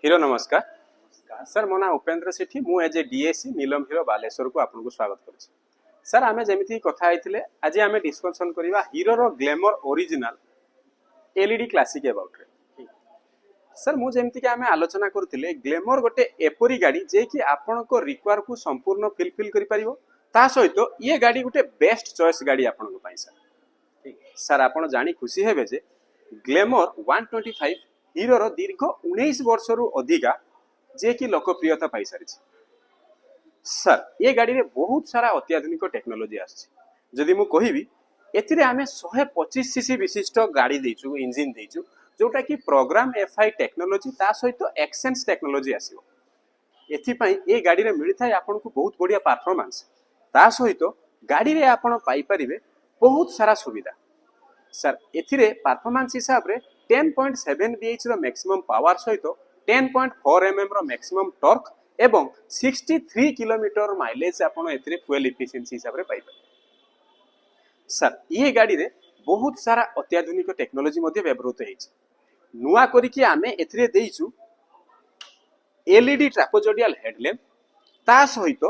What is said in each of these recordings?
हिरो नमस्कार सर मो ना उपेन्द्र सेठी मु एज ए डीएससी नीलम हिरो बालेश्वर को आपको स्वागत करुच्ची सर आमे जेमिति कथा आइथिले आज आमे डिस्कशन करिवा हिरो रो Glamour original LED classic about रे सर मु जेमिति कि आमे आलोचना करथिले ग्लैमर गोटे एपरी गाड़ी जे कि आपन को रिक्वायर को संपूर्ण फिलफिल करि परिबो ता सहित ये गाड़ी गोटे बेस्ट चॉइस गाड़ी आपन को पाई सर सर आपन जानी खुशी हेबे जे ग्लैमर 125 हिरो रो दीर्घ 19 वर्ष रु अधिका जे कि लोकप्रियता पाई सारी सर ये गाड़ी रे बहुत सारा अत्याधुनिक टेक्नोलोजी आछि जदि मु कहिबी एथिरे आमे 125 सीसी विशिष्ट गाड़ी देइछु इंजिन देइछु जोटा कि प्रोग्राम एफआई टेक्नोलोजी ता सहित एक्सेंस टेक्नोलोजी आसीबो एथि पई ए गाड़ी रे मिलि थाय आपन को बहुत बढ़िया परफॉर्मेंस ता सहित गाड़ी रे आपन पाई परिबे बहुत सारा सुविधा सर एथिरे परफॉर्मेंस हिसाब रे 10.7 bh रो मैक्सिमम पावर सहित 10.4 mm रो मैक्सिमम टॉर्क एवं 63 किलोमीटर माइलेज आपन एथिरे फ्यूल एफिशिएंसी हिसाब रे पाई सर ये गाड़ी रे बहुत सारा अत्याधुनिक टेक्नोलोजी मध्ये व्यवहृत हेछि नुआ करी कि आमे एथिरे देइछु एलईडी ट्रापेजोइडल हेडलैम्प ता सहित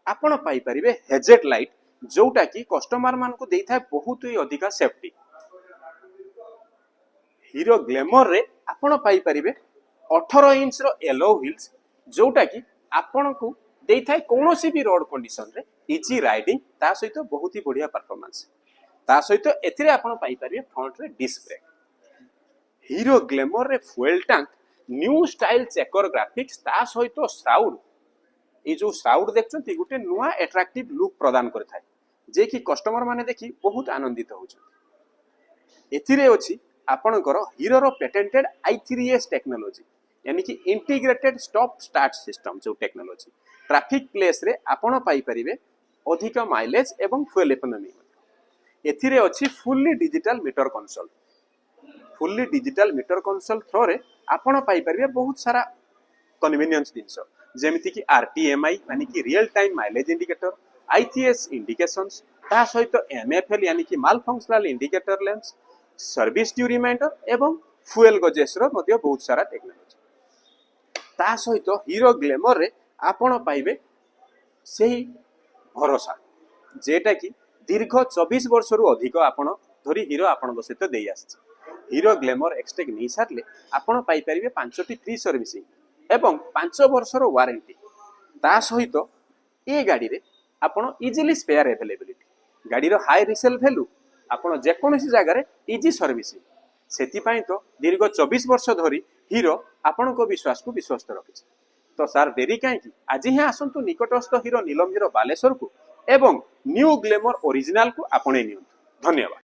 आपन पाई परिबे हेडलाइट लाइट जोटा कि कस्टमर मान को देइथा बहुत ही अधिका सेफ्टी हीरो ग्लैमर रे आपण पाई परिबे 18 इंच रो एलो व्हील्स जोटा कि आपण को देइथाय कोनोसी भी रोड कंडीशन रे इजी राइडिंग ता सहित बहुत ही बढ़िया परफॉर्मेंस ता सहित एथिरे आपण पाई परिबे फ्रंट रे डिस्क ब्रेक हीरो ग्लैमर रे fuel tank new style checker graphics ता सहित श्राउड ए जो श्राउड देखछंती गुटे नुवा अट्रैक्टिव लुक प्रदान करथाय जे कि कस्टमर माने देखि बहुत आनंदित होउछन एथिरे अछि आपणकर हीरो रो पेटेंटेड i3s टेक्नोलॉजी यानी कि इंटीग्रेटेड स्टॉप स्टार्ट सिस्टम जो टेक्नोलॉजी ट्रैफिक प्लेस रे आपण पाई परिबे अधिक माइलेज एवं फ्यूल इकोनॉमी एथिरे अछि fully digital meter console through रे आपण पाई परिबे बहुत सारा कन्वीनियंस दिनस जेमिति कि आरटीएमआई यानी कि real time mileage indicator its indications ता सहित एमएफएल यानी कि malfunctional indicator lamps service due reminder एवं फ्यूल गजेस रो मध्ये बहुत सारा टेक्नोलॉजी ता सहित हीरो ग्लैमर रे आपण पाइबे सेही भरोसा जेटा कि दीर्घ 24 वर्ष रु अधिक आपण धरी हीरो आपण सहित देई आछि हीरो ग्लैमर एक्सटेक नै सारले आपण पाई परिबे 5टी फ्री सर्विसिंग एवं 5 वर्ष रो वारंटी ता सहित ए गाड़ी रे आपण इजीली स्पेयर अवेलेबिलिटी गाड़ी रो हाई रिसेल वैल्यू आपण जे कोनोसी जगह रे इजी सर्विसिंग सेति पई तो दीर्घ 24 वर्ष धरी हीरो आपण को विश्वास को विश्वस्त रखिछ तो सर देरी काहे कि आज ही आसंतु निकटस्थ हीरो नीलम हीरो बालेश्वर को एवं न्यू ग्लैमर ओरिजिनल को आपणे नियंतु धन्यवाद।